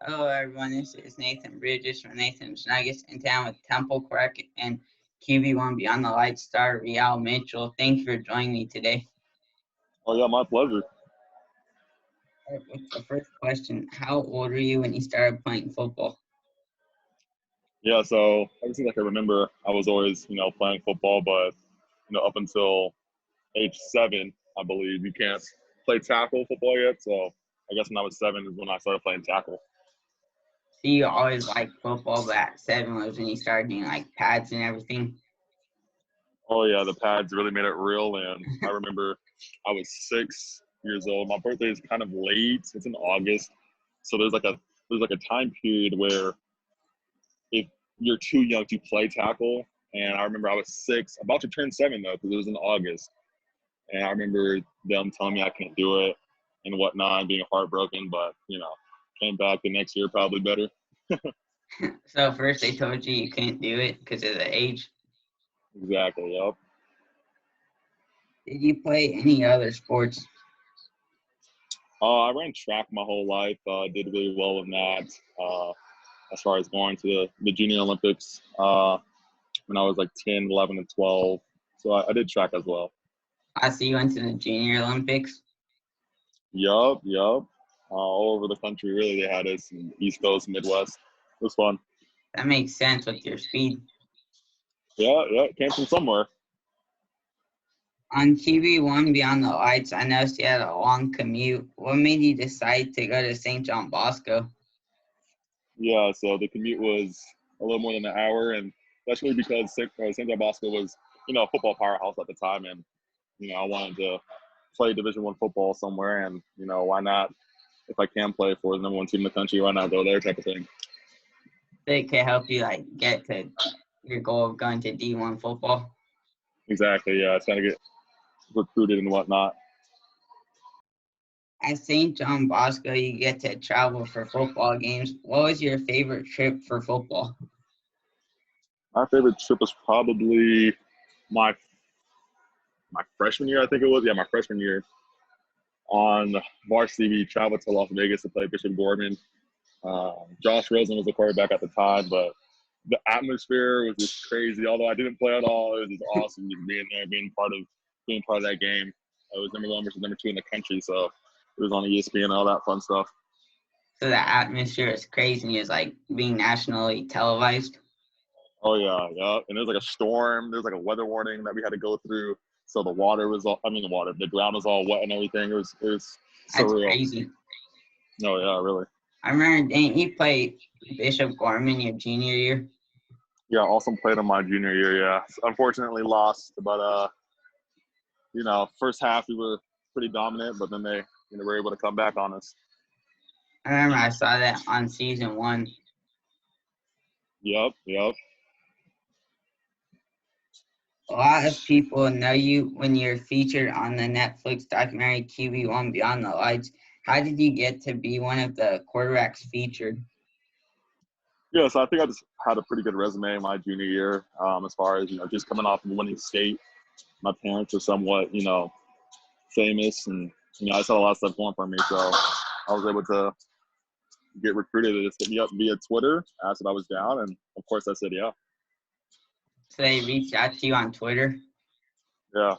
Hello, everyone. This is Nathan Bridges from Nathan's Nuggets in town with Temple Quirk and Qb1 Beyond the Lights star Real Mitchell. Thank you for joining me today. Oh, yeah, my pleasure. With the first question, how old were you when you started playing football? Yeah, so ever since I can remember, I was always, playing football, but, up until age 7, I believe, you can't play tackle football yet. So I guess when I was 7 is when I started playing tackle. So you always liked football, but at 7 was when you started doing like pads and everything. Oh, yeah, the pads really made it real. And I remember I was 6 years old. My birthday is kind of late. It's in August. So there's a time period where if you're too young to play tackle. And I remember I was 6, about to turn 7 though, because it was in August. And I remember them telling me I can't do it and whatnot, and being heartbroken. But came back the next year probably better. So first they told you couldn't do it because of the age. Exactly. Yep. Did you play any other sports? I ran track my whole life. Did really well in that. As far as going to the Junior Olympics when I was like 10, 11, and 12. So I did track as well. I see you went to the Junior Olympics. Yup. All over the country, really, they had us in East Coast, Midwest. It was fun. That makes sense with your speed. Yeah, it came from somewhere. On Qb1 Beyond the Lights, I noticed you had a long commute. What made you decide to go to St. John Bosco? Yeah, so the commute was a little more than an hour, and that's really because St. John Bosco was, a football powerhouse at the time, and I wanted to play Division I football somewhere, and why not? If I can play for the number 1 team in the country, why not go there? Type of thing. They could help you get to your goal of going to D1 football. Exactly. Yeah, trying to get recruited and whatnot. At St. John Bosco, you get to travel for football games. What was your favorite trip for football? My favorite trip was probably my freshman year, I think it was. Yeah, my freshman year. On varsity, we traveled to Las Vegas to play Bishop Gorman. Josh Rosen was the quarterback at the time, but the atmosphere was just crazy. Although I didn't play at all, it was just awesome just being there, being part of that game. It was number 1 versus number 2 in the country, so it was on ESPN and all that fun stuff. So the atmosphere is crazy. It's like being nationally televised. Oh yeah. And there was like a storm. There was like a weather warning that we had to go through. So the ground was all wet and everything. It was That's surreal. crazy. Oh yeah, really. I remember, didn't you play Bishop Gorman your junior year? Yeah, also played in my junior year. Yeah, unfortunately lost, but first half we were pretty dominant, but then they were able to come back on us. I remember I saw that on season 1. Yep. A lot of people know you when you're featured on the Netflix documentary Qb1 Beyond the Lights. How did you get to be one of the quarterbacks featured? Yeah, so I think I just had a pretty good resume my junior year, as far as just coming off of winning state. My parents are somewhat famous, and I just had a lot of stuff going for me, so I was able to get recruited. They just hit me up via Twitter, asked if I was down, and of course I said yeah. So they reached out to you on Twitter? Yeah.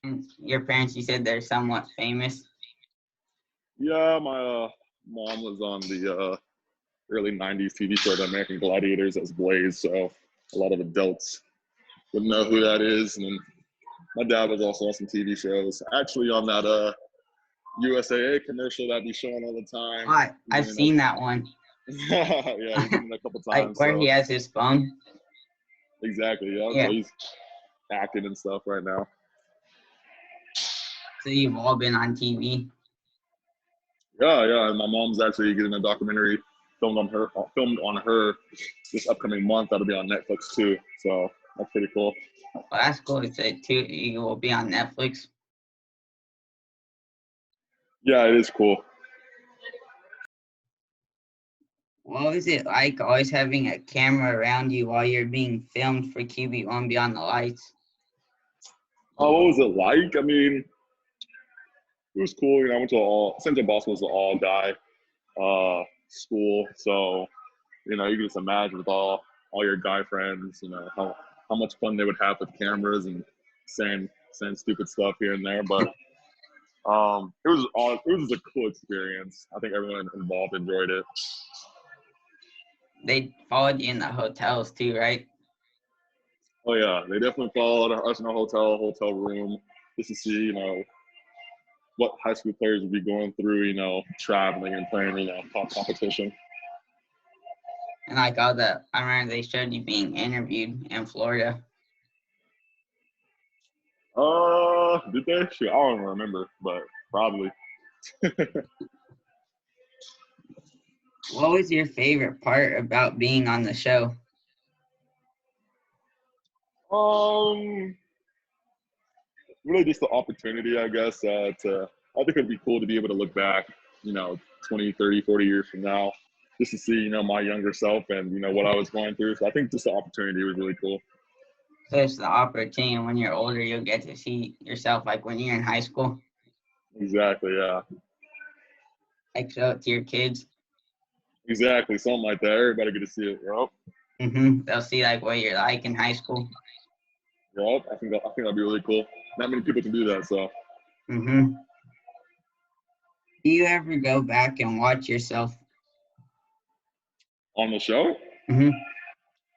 And your parents, you said they're somewhat famous? Yeah, my mom was on the early 90s TV show The American Gladiators as Blaze, so a lot of adults would know who that is. And then my dad was also on some TV shows, actually on that USAA commercial that be showing all the time. I've seen that one. Yeah, he's been in a couple times. Like where he has his phone? Exactly, yeah. So he's acting and stuff right now. So you've all been on TV? Yeah. And my mom's actually getting a documentary filmed on her this upcoming month. That'll be on Netflix too. So that's pretty cool. Well, that's cool. It's you will be on Netflix. Yeah, it is cool. What was it like always having a camera around you while you're being filmed for Qb1 Beyond the Lights? What was it like? I mean, it was cool. You know, I went to Central Bosco was an all guy school, so you know, you can just imagine with all your guy friends, you know, how much fun they would have with cameras and saying stupid stuff here and there. But it was just a cool experience. I think everyone involved enjoyed it. They followed you in the hotels too, right? Oh yeah, they definitely followed us in a hotel room, just to see, you know, what high school players would be going through, you know, traveling and playing, you know, top competition. And like I remember they showed you being interviewed in Florida. Did they? Shoot, I don't remember, but probably. What was your favorite part about being on the show? Really just the opportunity, I guess, I think it'd be cool to be able to look back, you know, 20, 30, 40 years from now, just to see, you know, my younger self and, you know, what I was going through. So I think just the opportunity was really cool. So it's the opportunity. When you're older, you'll get to see yourself like when you're in high school. Exactly, yeah. Like show it to your kids. Exactly, something like that. Everybody get to see it. Yep. They'll see like what you're like in high school. Yep. I think that'd be really cool. Not many people can do that, so. Do you ever go back and watch yourself? On the show? No.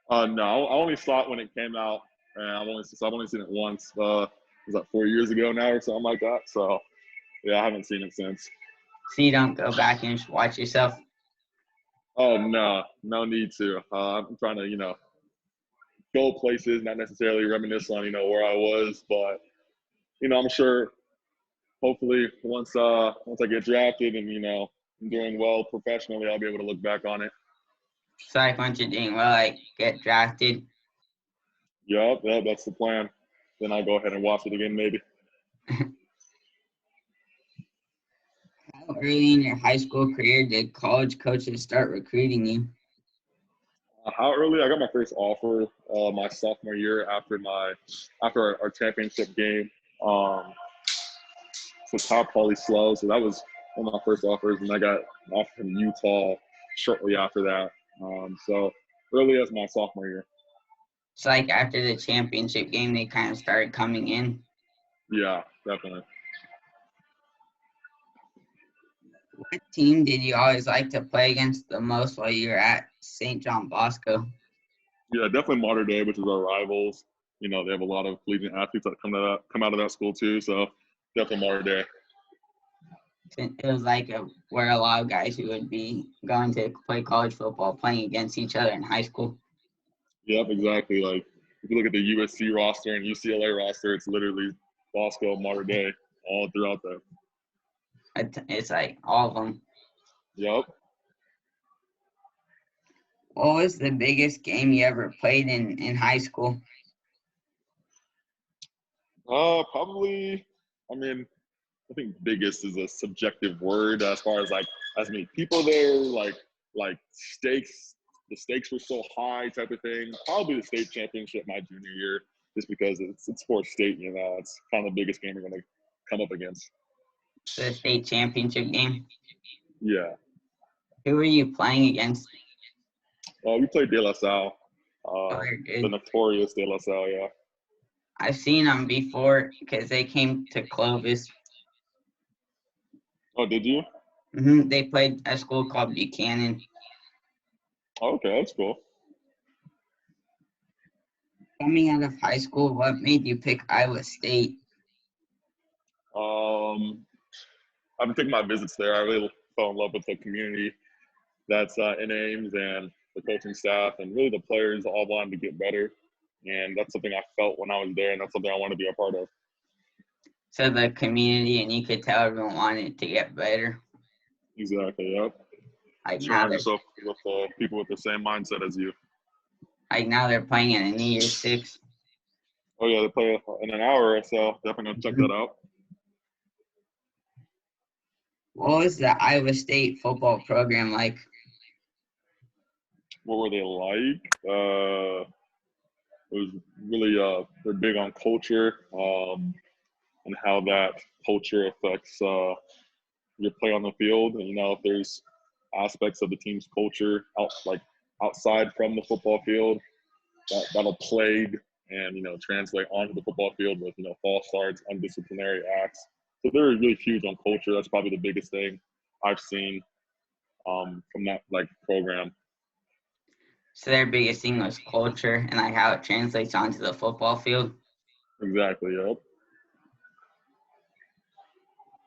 No, I only saw it when it came out, and I've only seen it once. Was that 4 years ago now or something like that? So, yeah, I haven't seen it since. So you don't go back and just watch yourself? Oh no, no need to. I'm trying to, you know, go places, not necessarily reminisce on, you know, where I was, but you know, I'm sure. Hopefully, once I get drafted and, you know, I'm doing well professionally, I'll be able to look back on it. So like once you're doing well, like get drafted. Yep, that's the plan. Then I'll go ahead and watch it again, maybe. How early in your high school career did college coaches start recruiting you? How early? I got my first offer my sophomore year after our championship game. So Cal Poly Slow. So that was one of my first offers, and I got an offer from Utah shortly after that. So early as my sophomore year. So like after the championship game, they kind of started coming in. Yeah, definitely. What team did you always like to play against the most while you were at St. John Bosco? Yeah, definitely Mater Dei, which is our rivals. You know, they have a lot of collegiate athletes that come out of that school too. So definitely Mater Dei. It was like where a lot of guys who would be going to play college football playing against each other in high school. Yep, exactly. Like if you look at the USC roster and UCLA roster, it's literally Bosco, Mater Dei, all throughout there. It's like all of them. Yep. What was the biggest game you ever played in high school? Probably. I mean, I think biggest is a subjective word as far as like as many people there, like stakes. The stakes were so high, type of thing. Probably the state championship my junior year, just because it's for state. You know, it's kind of the biggest game you're going to come up against. The state championship game? Yeah. Who were you playing against? We played De La Salle, They're the good. notorious De La Salle. Yeah. I've seen them before because they came to Clovis. Oh, did you? They played a school called Buchanan. Oh, okay, that's cool. Coming out of high school, what made you pick Iowa State? I've been taking my visits there. I really fell in love with the community that's in Ames and the coaching staff and really the players all wanted to get better. And that's something I felt when I was there, and that's something I want to be a part of. So the community, and you could tell everyone wanted to get better. Exactly, yep. Like Surround yourself with people with the same mindset as you. Like now they're playing in a New Year's Six. Oh, yeah, they play in an hour, so definitely going to check that out. What was the Iowa State football program like? What were they like? It was really they're big on culture and how that culture affects your play on the field. And, you know, if there's aspects of the team's culture outside from the football field that'll plague and, you know, translate onto the football field with, you know, false starts, undisciplinary acts. So they're really huge on culture. That's probably the biggest thing I've seen from that like program. So their biggest thing was culture and like how it translates onto the football field. Exactly. Yep.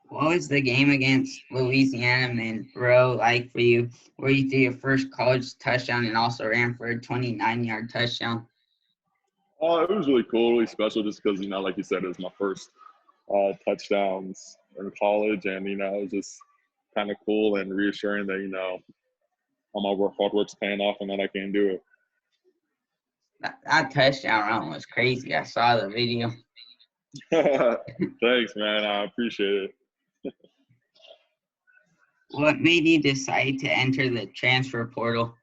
What was the game against Louisiana Monroe like for you, where you threw your first college touchdown and also ran for a 29-yard touchdown? It was really cool, really special, just because, you know, like you said, it was my first touchdowns in college, and, you know, it was just kind of cool and reassuring that, you know, all my hard work's paying off and that I can do it. That touchdown run was crazy. I saw the video. Thanks, man. I appreciate it. What made you decide to enter the transfer portal?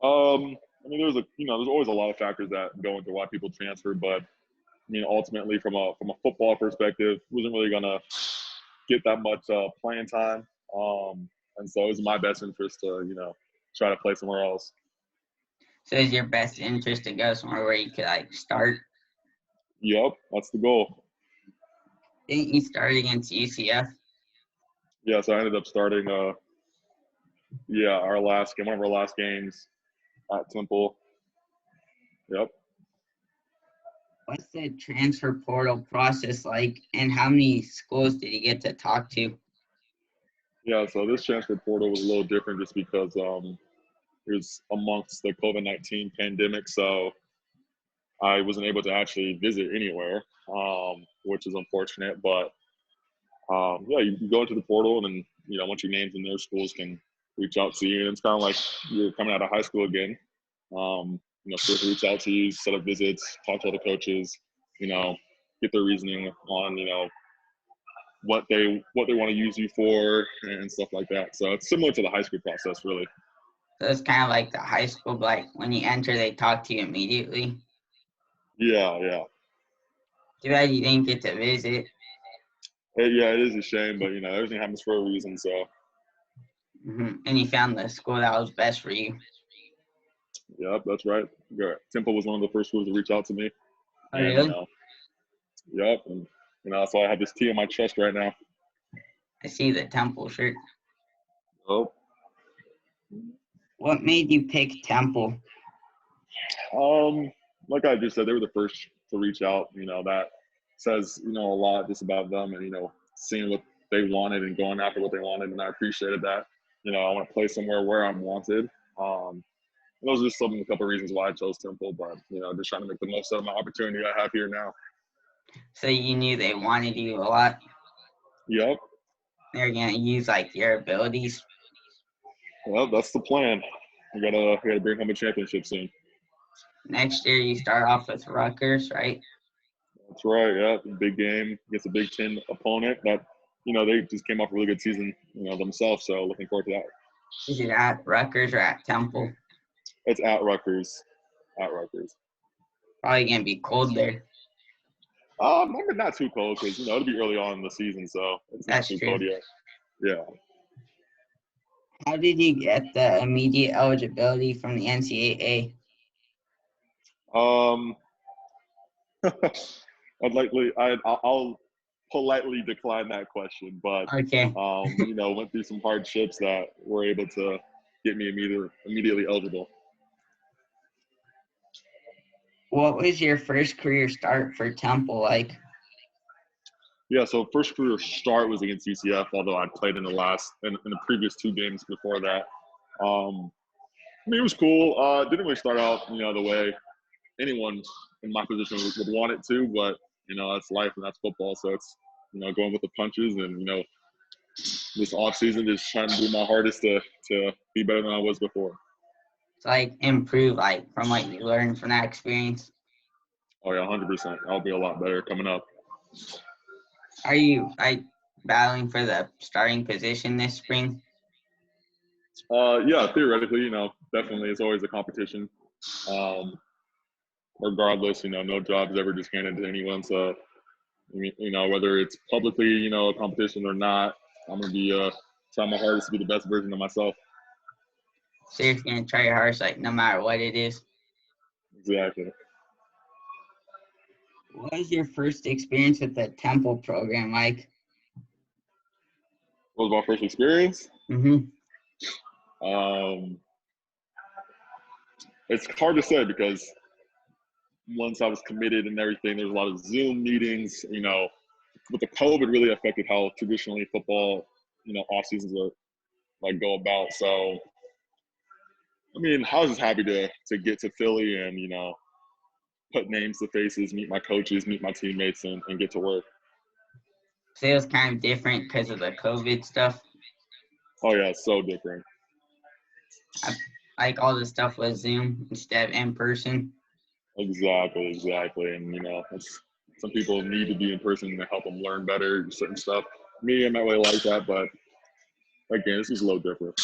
I mean, there's always a lot of factors that go into why people transfer, but I mean, ultimately, from a football perspective, wasn't really gonna get that much playing time, and so it was my best interest to, you know, try to play somewhere else. So is your best interest to go somewhere where you could like start? Yep, that's the goal. Didn't you start against UCF? Yeah, so I ended up starting, our last game, one of our last games at Temple. Yep. What's the transfer portal process like, and how many schools did you get to talk to? Yeah, so this transfer portal was a little different just because it was amongst the COVID-19 pandemic, so I wasn't able to actually visit anywhere, which is unfortunate. But yeah, you can go into the portal, and then, you know, once your name's in there, schools can reach out to you, and it's kind of like you're coming out of high school again. You know, schools reach out to you, set up visits, talk to other coaches, you know, get their reasoning on, you know, what they want to use you for and stuff like that. So it's similar to the high school process, really. So it's kind of like the high school, but like when you enter, they talk to you immediately. Yeah, yeah. Too bad you didn't get to visit. Yeah, it is a shame, but, you know, everything happens for a reason. So. And you found the school that was best for you. Yep, that's right. Temple was one of the first schools to reach out to me. Oh, And, really? you know, yep, and, you know, that's why I have this T on my chest right now. I see the Temple shirt. Oh. What made you pick Temple? Like I just said, they were the first to reach out. You know, that says, you know, a lot just about them, and, you know, seeing what they wanted and going after what they wanted, and I appreciated that. You know, I want to play somewhere where I'm wanted. Those are just a couple of reasons why I chose Temple, but, you know, just trying to make the most out of my opportunity I have here now. So you knew they wanted you a lot. Yep. They're gonna use like your abilities. Well, that's the plan. We gotta bring home a championship soon. Next year you start off with Rutgers, right? That's right. Yeah, big game against a Big Ten opponent. That, you know, they just came off a really good season, you know, themselves. So looking forward to that. Is it at Rutgers or at Temple? It's at Rutgers. At Rutgers. Probably gonna be cold there. Maybe not too cold because, you know, it'll be early on in the season, so it's not too cold yet. Yeah. How did you get the immediate eligibility from the Ncaa? I'll politely decline that question, but Okay. you know, went through some hardships that were able to get me immediately eligible. What was your first career start for Temple like? Yeah, so first career start was against UCF, although I played in the previous two games before that. I mean, it was cool. Didn't really start out, you know, the way anyone in my position would want it to, but, you know, that's life and that's football. So it's, you know, going with the punches, and, you know, this off season just trying to do my hardest to be better than I was before. To like improve like from what you learned from that experience. Oh yeah, 100%. I'll be a lot better coming up. Are you like battling for the starting position this spring? Yeah, theoretically, you know, definitely it's always a competition. Regardless, you know, no job is ever just handed to anyone. So I mean, whether it's publicly, a competition or not, I'm going to be trying my hardest to be the best version of myself. So you're going to try your hardest, like, no matter what it is. Exactly. What was your first experience with the Temple program like? What was my first experience? Mm-hmm. It's hard to say because once I was committed and everything, there was a lot of Zoom meetings. With the COVID, really affected how traditionally football, off seasons are go about. So, I mean, I was just happy to get to Philly and put names to faces, meet my coaches, meet my teammates, and get to work. So it was kind of different because of the COVID stuff. Oh yeah, so different. Like all the stuff was Zoom instead of in person. Exactly. And some people need to be in person to help them learn better certain stuff. Me, I'm not really like that, but again, this is a little different.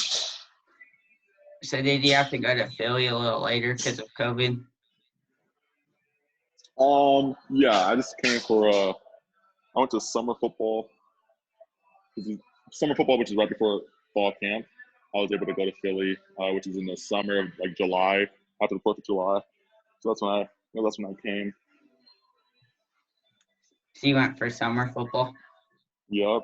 So did you have to go to Philly a little later because of COVID? Yeah, I just came for I went to summer football. Summer football, which is right before fall camp. I was able to go to Philly, which is in the summer of July, after the 4th of July. So that's when I came. So you went for summer football? Yup.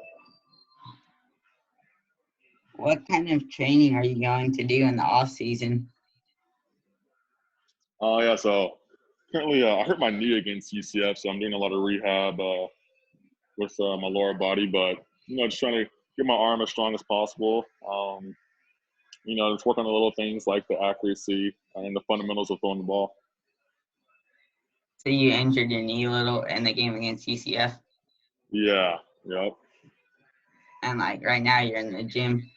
What kind of training are you going to do in the off season? Yeah, so currently I hurt my knee against UCF, so I'm doing a lot of rehab with my lower body, but just trying to get my arm as strong as possible. Just work on the little things like the accuracy and the fundamentals of throwing the ball. So you injured your knee a little in the game against UCF? Yeah, yep. And right now you're in the gym?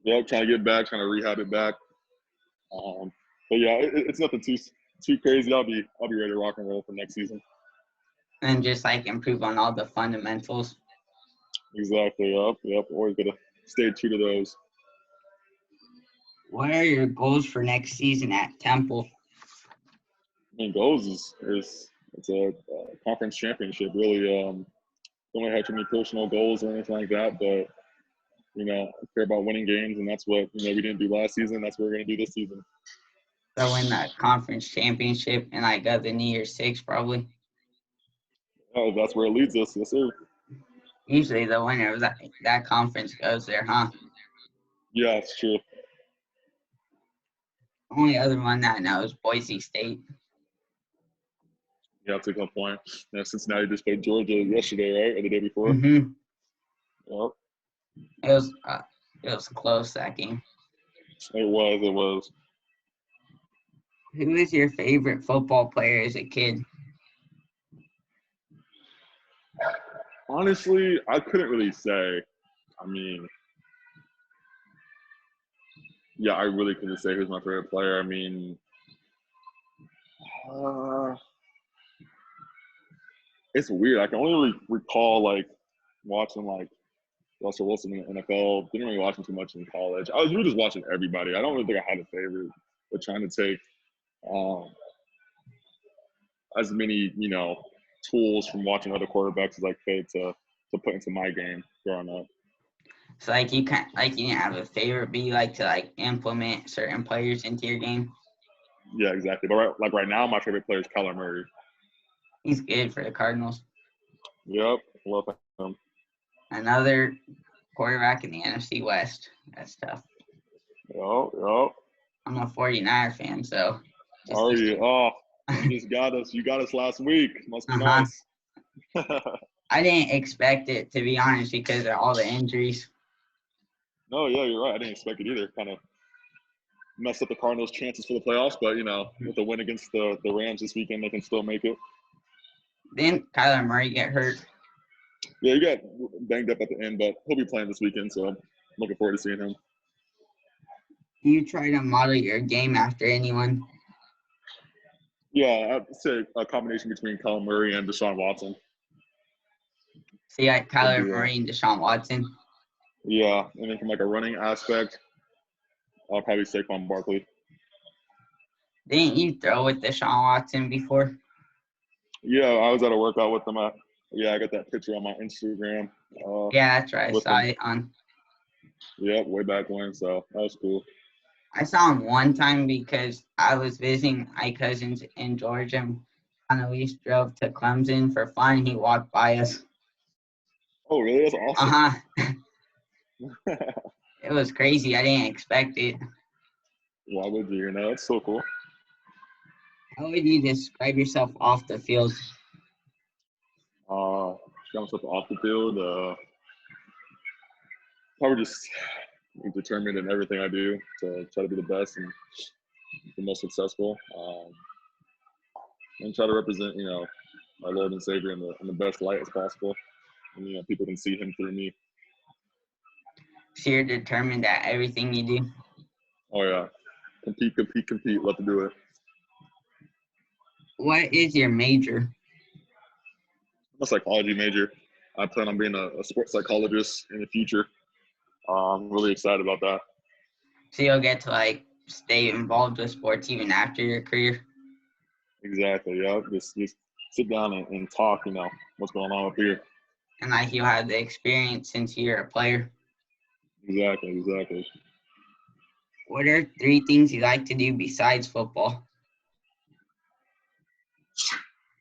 Yep, trying to get back, trying to rehab it back. But yeah, it's nothing too crazy. I'll be ready to rock and roll for next season. And just improve on all the fundamentals. Exactly. Yep. Always gotta stay true to those. What are your goals for next season at Temple? Goals is it's a conference championship. Really, don't really have too many personal goals or anything like that, but I care about winning games, and that's what we didn't do last season. That's what we're gonna do this season. So win the conference championship and go the New Year's Six probably. Oh, that's where it leads us. Yes, sir. Usually the winner of that conference goes there, huh? Yeah, it's true. Only other one that I know is Boise State. Yeah, that's a good point. Yeah, Cincinnati just played Georgia yesterday, right, or the day before. Mm-hmm. Yep. It was close, that game. It was. Who was your favorite football player as a kid? Honestly, I couldn't really say. I mean, yeah, I really couldn't say who's my favorite player. I mean, it's weird. I can only really recall watching Russell Wilson in the NFL. Didn't really watch him too much in college. I was really just watching everybody. I don't really think I had a favorite, but trying to take as many tools from watching other quarterbacks as I could to put into my game growing up. So you can't you didn't have a favorite, but you like to implement certain players into your game. Yeah, exactly. But right now, my favorite player is Kyler Murray. He's good for the Cardinals. Yep, love him. Another quarterback in the NFC West. That's tough. Yep. I'm a 49er fan, so. Are you? Oh, you just got us. You got us last week. Must be nice. I didn't expect it, to be honest, because of all the injuries. No, yeah, you're right. I didn't expect it either. Kind of messed up the Cardinals' chances for the playoffs, but with the win against the Rams this weekend, they can still make it. Didn't Kyler Murray get hurt? Yeah, he got banged up at the end, but he'll be playing this weekend, so I'm looking forward to seeing him. Do you try to model your game after anyone? Yeah, I'd say a combination between Kyler Murray and Deshaun Watson. So you got Kyler Murray and Deshaun Watson? Yeah, and then from a running aspect, I'll probably say Saquon Barkley. Didn't you throw with Deshaun Watson before? Yeah, I was at a workout with him. Yeah, I got that picture on my Instagram. Yeah, that's right. I With saw him. it on. Yep, way back when. So that was cool. I saw him one time because I was visiting my cousins in Georgia. On the least drove to Clemson for fun. He walked by us. Oh, really? That's awesome. Uh-huh. It was crazy. I didn't expect it. Why would you? You know, it's so cool. How would you describe yourself off the field? Got myself off the field. Probably just determined in everything I do to try to be the best and the most successful, and try to represent, our Lord and Savior in the best light as possible. And people can see Him through me. So you're determined at everything you do. Oh yeah, compete, compete, compete. Love to do it. What is your major? I'm a psychology major. I plan on being a sports psychologist in the future. I'm really excited about that. So you'll get to stay involved with sports even after your career. Exactly. Yeah. Just sit down and talk. What's going on up here. And you'll have the experience since you're a player. Exactly. What are 3 things you like to do besides football?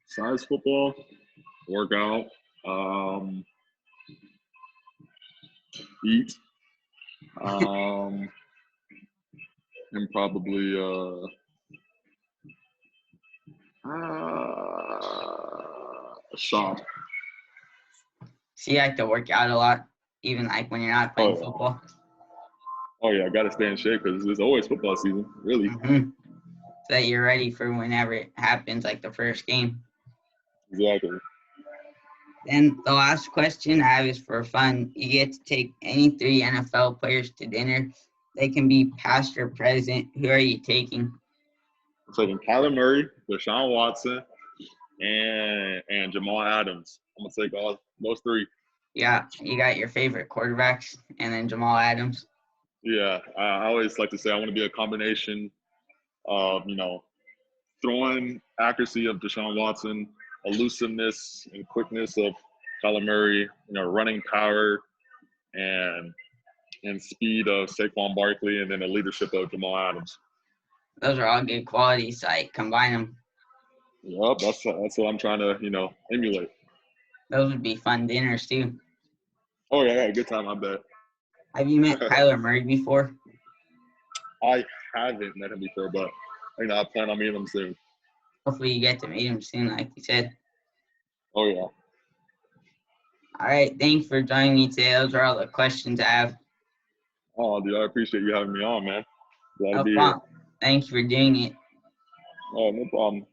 Besides football, work out, eat, and probably shop. So you like to work out a lot, even when you're not playing football? Oh yeah, I got to stay in shape because it's always football season, really. Mm-hmm. So that you're ready for whenever it happens, like the first game. Exactly. Then the last question I have is for fun. You get to take any 3 NFL players to dinner. They can be past or present. Who are you taking? I'm taking Kyler Murray, Deshaun Watson, and Jamal Adams. I'm gonna take all those 3. Yeah, you got your favorite quarterbacks, and then Jamal Adams. Yeah, I always like to say I want to be a combination of throwing accuracy of Deshaun Watson, elusiveness and quickness of Kyler Murray, running power and speed of Saquon Barkley, and then the leadership of Jamal Adams. Those are all good qualities. Combine them. Yep, that's what I'm trying to emulate. Those would be fun dinners too. Oh yeah, I had a good time. I bet. Have you met Kyler Murray before? I haven't met him before, but I plan on meeting him soon. Hopefully you get to meet him soon, like you said. Oh yeah. All right, thanks for joining me today. Those are all the questions I have. Oh, dude, I appreciate you having me on, man. Glad No to be problem. here. Thanks for doing it. Oh, no problem.